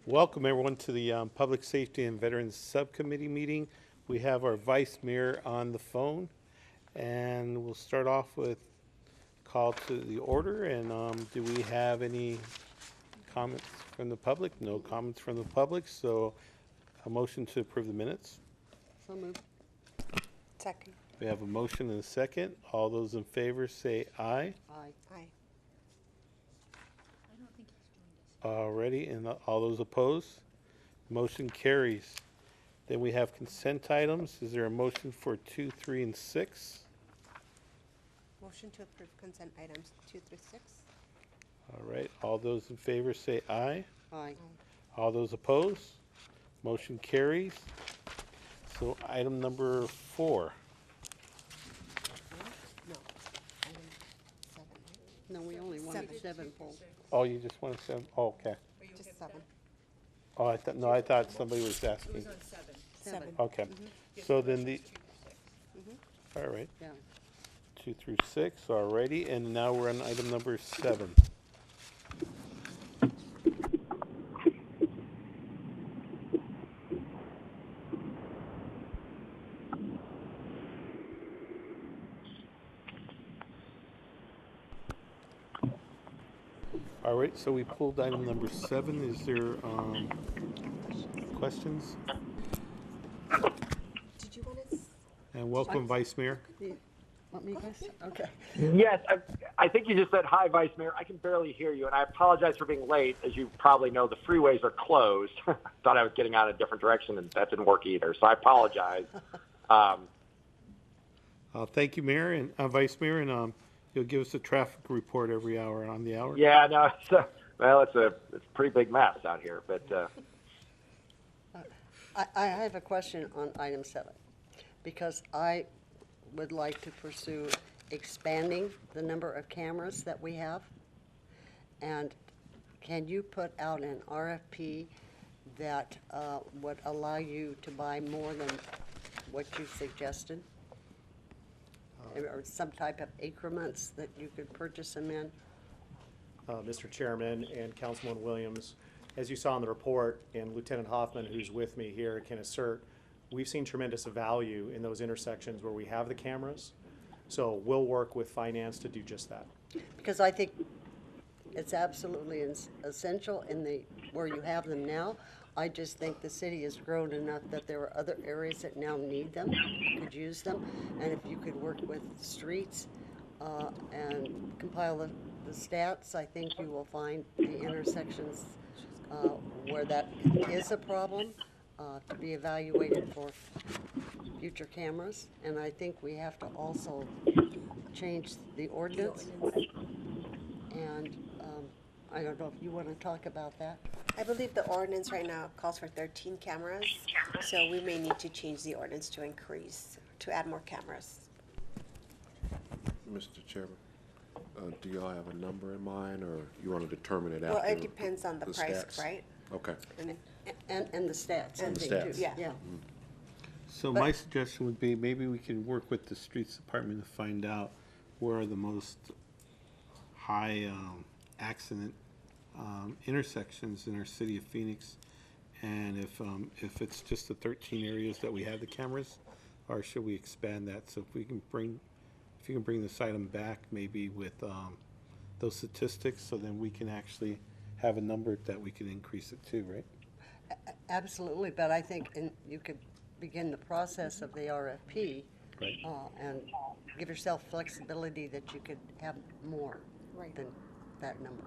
Welcome everyone to the Public Safety and Veterans Subcommittee meeting. We have our Vice Mayor on the phone, and we'll start off with call to the order. And do we have any comments from the public? No comments from the public, so a motion to approve the minutes. So moved. Second. We have a motion and a second. All those in favor say aye. Aye. Aye. Alrighty, and all those opposed? Motion carries. Then we have consent items. Is there a motion for 2, 3, and 6? Motion to approve consent items 2 through 6. All right, all those in favor say aye. Aye. All those opposed? Motion carries. So item number 4. No. Item 7, right? No, we only wanted 7 polls. Oh, you just want to say, oh, okay. Just 7. Oh, I thought somebody was It asking. was on 7. 7. Okay, so then the, all right, Yeah. 2 through 6, alrighty, and now we're on item number 7. All right, so we pulled item number 7. Is there questions? Did you want to? And welcome, Vice Mayor. Want me, guys? Okay. Yes, I think you just said hi, Vice Mayor. I can barely hear you, and I apologize for being late. As you probably know, the freeways are closed. Thought I was getting out a different direction, and that didn't work either, so I apologize. Thank you, Mayor and Vice Mayor, and you'll give us a traffic report every hour on the hour. Yeah, no, it's a pretty big mess out here, but I have a question on item 7, because I would like to pursue expanding the number of cameras that we have. And can you put out an RFP that would allow you to buy more than what you suggested? Or some type of increments that you could purchase them in? Mr. Chairman and Councilman Williams, as you saw in the report, and Lieutenant Hoffman, who's with me here, can assert, we've seen tremendous value in those intersections where we have the cameras. So we'll work with finance to do just that. Because I think it's absolutely essential in where you have them now. I just think the city has grown enough that there are other areas that now need them, could use them. And if you could work with streets and compile the stats, I think you will find the intersections where that is a problem to be evaluated for future cameras. And I think we have to also change the ordinance. And I don't know if you want to talk about that. I believe the ordinance right now calls for 13 cameras, so we may need to change the ordinance to add more cameras. Mr. Chairman, do y'all have a number in mind, or you want to determine it after? Well, it depends on the price, stats? right? Okay. And the stats. And I think, the too. stats. Yeah. So But- my suggestion would be maybe we can work with the streets department to find out where are the most high accident intersections in our city of Phoenix, and if it's just the 13 areas that we have the cameras, or should we expand that? So if you can bring this item back maybe with those statistics, so then we can actually have a number that we can increase it to, right? Absolutely, but I think you could begin the process of the RFP Right. and give yourself flexibility that you could have more Right. than that number.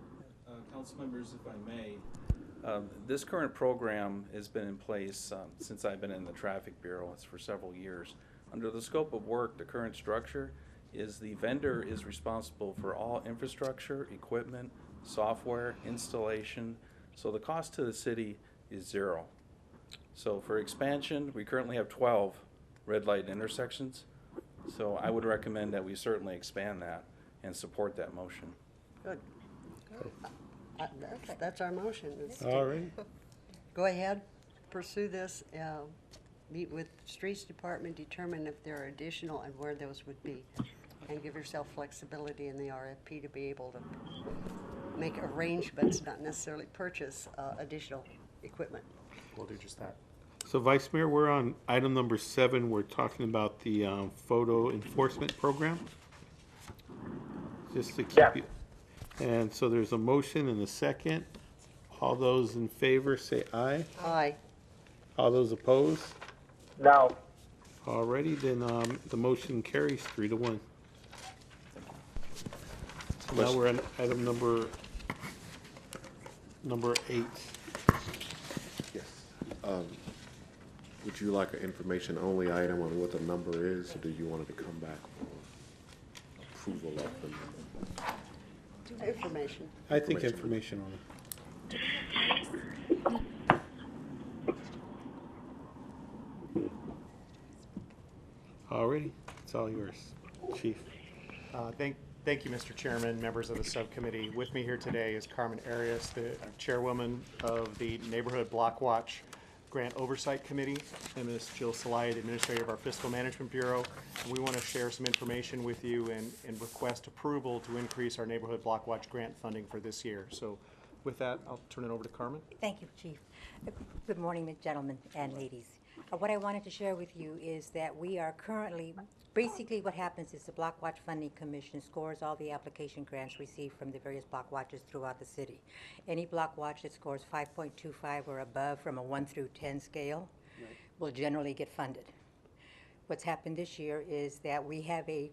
Council members, if I may, this current program has been in place since I've been in the Traffic Bureau. It's for several years. Under the scope of work, the current structure is the vendor is responsible for all infrastructure, equipment, software, installation. So the cost to the city is 0. So for expansion, we currently have 12 red light intersections. So I would recommend that we certainly expand that and support that motion. Good. That's our motion. All right. Go ahead, pursue this, meet with Streets Department, determine if there are additional and where those would be, and give yourself flexibility in the RFP to be able to make arrangements, not necessarily purchase additional equipment. We'll do just that. So Vice Mayor, we're on item number 7. We're talking about the photo enforcement program. Just to keep Yeah. you. And so there's a motion and a second. All those in favor say aye. Aye. All those opposed? No. Alrighty, then the motion carries 3-1. So now we're on item number 8. Yes. Would you like an information-only item on what the number is, or do you want it to come back for approval of the number? Information. I think information on it. Alrighty, it's all yours, Chief. Thank you, Mr. Chairman, members of the subcommittee. With me here today is Carmen Arias, the chairwoman of the Neighborhood Block Watch Grant Oversight Committee, and Ms. Jill Salai, the administrator of our Fiscal Management Bureau. And we want to share some information with you and request approval to increase our Neighborhood Block Watch grant funding for this year. So with that, I'll turn it over to Carmen. Thank you, Chief. Good morning, gentlemen and ladies. What I wanted to share with you is that we are currently, basically what happens is the Block Watch Funding Commission scores all the application grants received from the various block watches throughout the city. Any block watch that scores 5.25 or above from a 1 through 10 scale will generally get funded. What's happened this year is that we have a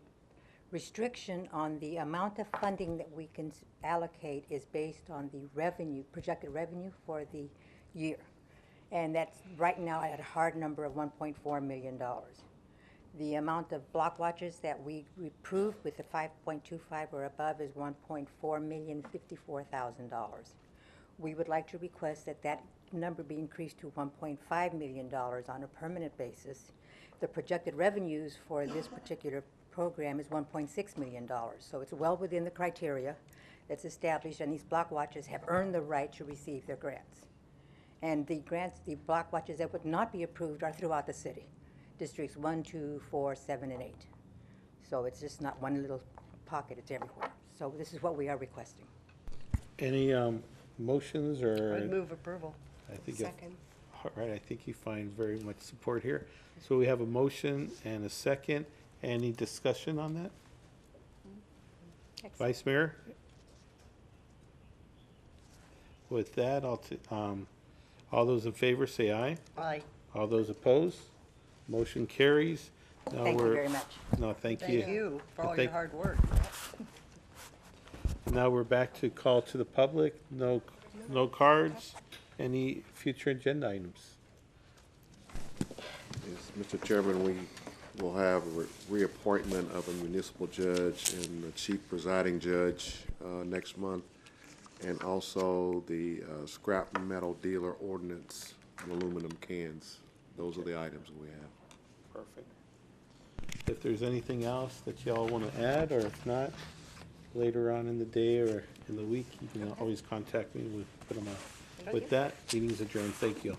restriction on the amount of funding that we can allocate is based on the revenue, projected revenue for the year. And that's right now at a hard number of $1.4 million. The amount of block watches that we approved with the 5.25 or above is $1,454,000. We would like to request that that number be increased to $1.5 million on a permanent basis. The projected revenues for this particular program is $1.6 million. So it's well within the criteria that's established, and these block watches have earned the right to receive their grants. And the grants, the block watches that would not be approved are throughout the city. Districts 1, 2, 4, 7, and 8. So it's just not one little pocket, it's everywhere. So this is what we are requesting. Any motions or? I'd move approval. I think Second. All right, I think you find very much support here. So we have a motion and a second. Any discussion on that? Excellent. Vice Mayor? With that, all those in favor say aye. Aye. All those opposed? Motion carries. Now Thank you we're- very much. No, thank you. Thank you for all your Thank- hard work. Now we're back to call to the public. No cards. Any future agenda items? Yes, Mr. Chairman, we will have a reappointment of a municipal judge and the chief presiding judge next month, and also the scrap metal dealer ordinance on aluminum cans. Those are the items we have. Perfect. If there's anything else that y'all want to add, or if not, later on in the day or in the week, you can always contact me. We'll put them on. With that, meeting's adjourned. Thank you.